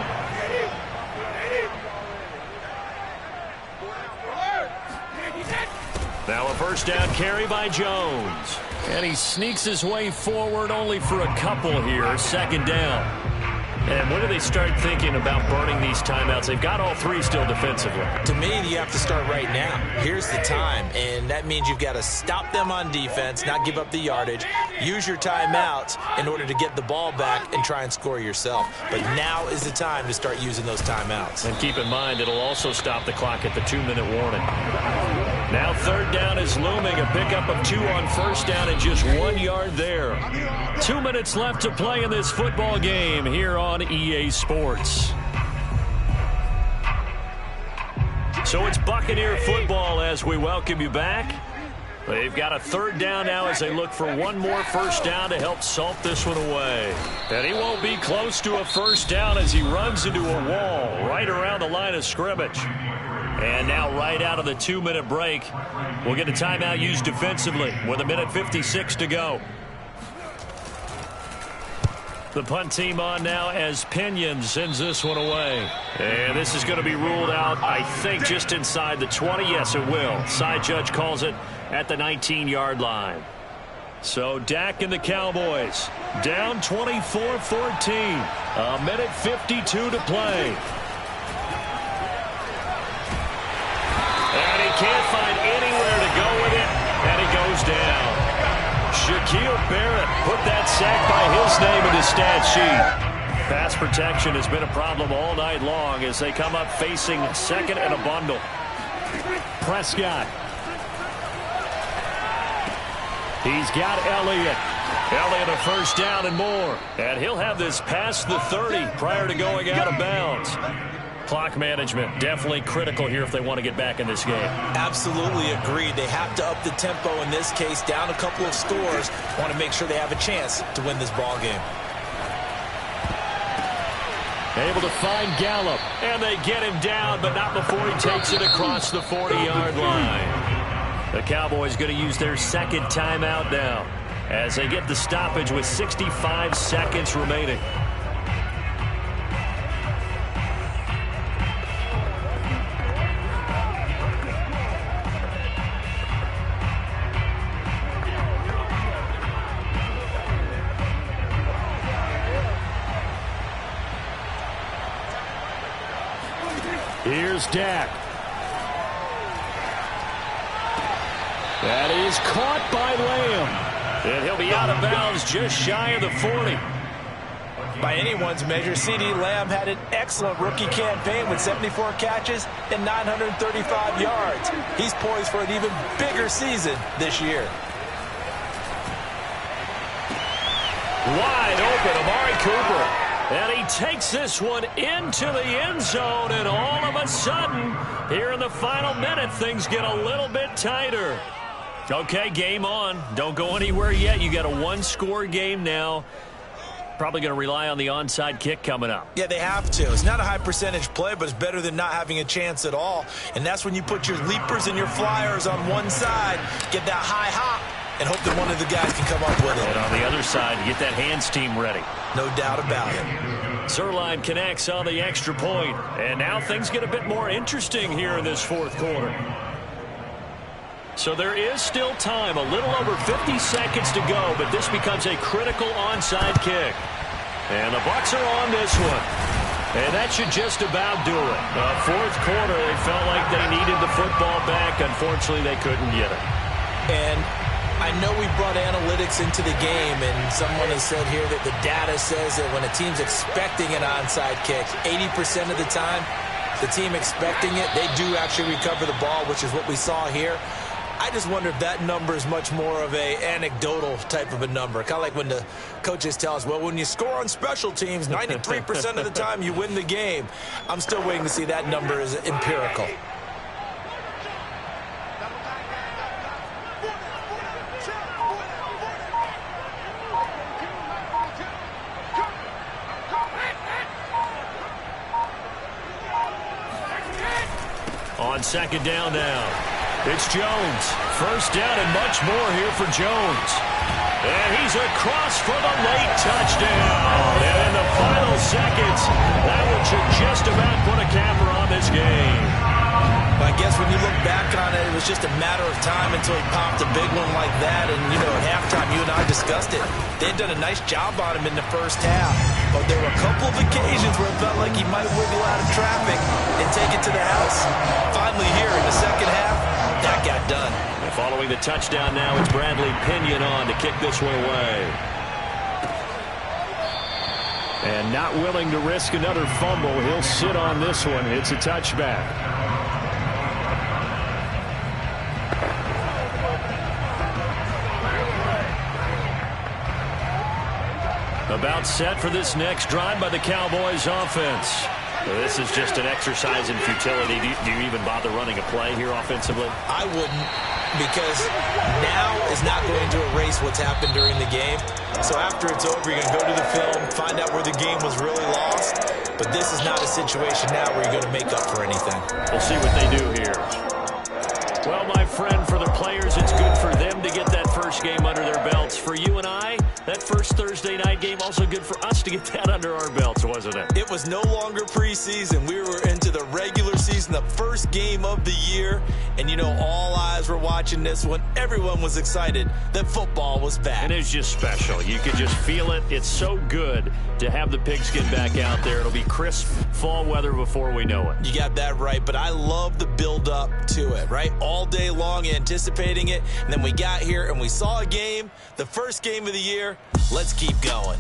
Now a first down carry by Jones. And he sneaks his way forward only for a couple here. Second down. And when do they start thinking about burning these timeouts? They've got all 3 still defensively. To me, you have to start right now. Here's the time, and that means you've got to stop them on defense, not give up the yardage, use your timeouts in order to get the ball back and try and score yourself. But now is the time to start using those timeouts. And keep in mind, it'll also stop the clock at the 2-minute warning. Now third down is looming. A pickup of 2 on first down and just 1 yard there. 2 minutes left to play in this football game here on EA Sports. So it's Buccaneer football as we welcome you back. They've got a third down now as they look for one more first down to help salt this one away. And he won't be close to a first down as he runs into a wall right around the line of scrimmage. And now right out of the 2-minute break, we'll get a timeout used defensively with 1:56 to go. The punt team on now as Pinion sends this one away. And this is going to be ruled out, I think, just inside the 20. Yes, it will. Side judge calls it at the 19-yard line. So Dak and the Cowboys down 24-14. 1:52 to play. And he can't find anywhere to go with it, and he goes down. Shaquille Barrett put that sack by his name in his stat sheet. Pass protection has been a problem all night long as they come up facing second and a bundle. Prescott. He's got Elliott. Elliott a first down and more. And he'll have this past the 30 prior to going out of bounds. Clock management definitely critical here if they want to get back in this game. Absolutely agreed. They have to up the tempo in this case, down a couple of scores. Want to make sure they have a chance to win this ball game. Able to find Gallup, and they get him down, but not before he takes it across the 40-yard line. The Cowboys going to use their second timeout now as they get the stoppage with 65 seconds remaining. Here's Dak. That is caught by Lamb. And he'll be out of bounds just shy of the 40. By anyone's measure, C.D. Lamb had an excellent rookie campaign with 74 catches and 935 yards. He's poised for an even bigger season this year. Wide open, Amari Cooper. And he takes this one into the end zone, and all of a sudden, here in the final minute, things get a little bit tighter. Okay, game on. Don't go anywhere yet. You got a one-score game now. Probably going to rely on the onside kick coming up. Yeah, they have to. It's not a high-percentage play, but it's better than not having a chance at all. And that's when you put your leapers and your flyers on one side, get that high hop, and hope that one of the guys can come up with it. And on the other side, get that hands team ready. No doubt about it. Zerline connects on the extra point. And now things get a bit more interesting here in this fourth quarter. So there is still time, a little over 50 seconds to go, but this becomes a critical onside kick. And the Bucs are on this one. And that should just about do it. Fourth quarter, they felt like they needed the football back. Unfortunately, they couldn't get it. And I know we brought analytics into the game, and someone has said here that the data says that when a team's expecting an onside kick, 80% of the time, the team expecting it, they do actually recover the ball, which is what we saw here. I just wonder if that number is much more of a anecdotal type of a number. Kind of like when the coaches tell us, well, when you score on special teams, 93% of the time you win the game. I'm still waiting to see that number is empirical. On second down now, it's Jones. First down and much more here for Jones. And he's across for the late touchdown. And in the final seconds, that one should just about put a capper on this game. I guess when you look back on it, it was just a matter of time until he popped a big one like that. And, you know, at halftime, you and I discussed it. They had done a nice job on him in the first half. But there were a couple of occasions where it felt like he might wiggle out of traffic and take it to the house. Finally here in the second half, that got done. And following the touchdown now, it's Bradley Pinion on to kick this one away. And not willing to risk another fumble, he'll sit on this one. It's a touchback. About set for this next drive by the Cowboys offense. This is just an exercise in futility. Do you even bother running a play here offensively? I wouldn't, because now is not going to erase what's happened during the game. So after it's over, you're going to go to the film, find out where the game was really lost. But this is not a situation now where you're going to make up for anything. We'll see what they do here. Well, my friend, for the players, it's good for them to get that first game under their belts. For you and I, that first Thursday night game, also good for us to get that under our belts, wasn't it? It was no longer preseason. We were into the regular season, the first game of the year. And, you know, all eyes were watching this one. Everyone was excited that football was back. And it's just special. You could just feel it. It's so good to have the pigskin back out there. It'll be crisp fall weather before we know it. You got that right, but I love the build-up to it, right? All day long anticipating it, and then we got here and we saw a game, the first game of the year. Let's keep going.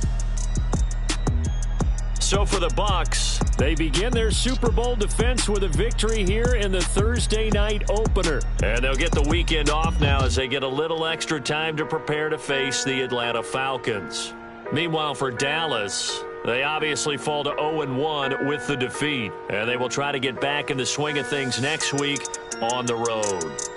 So for the Bucs, they begin their Super Bowl defense with a victory here in the Thursday night opener. And they'll get the weekend off now as they get a little extra time to prepare to face the Atlanta Falcons. Meanwhile, for Dallas, they obviously fall to 0-1 with the defeat. And they will try to get back in the swing of things next week on the road.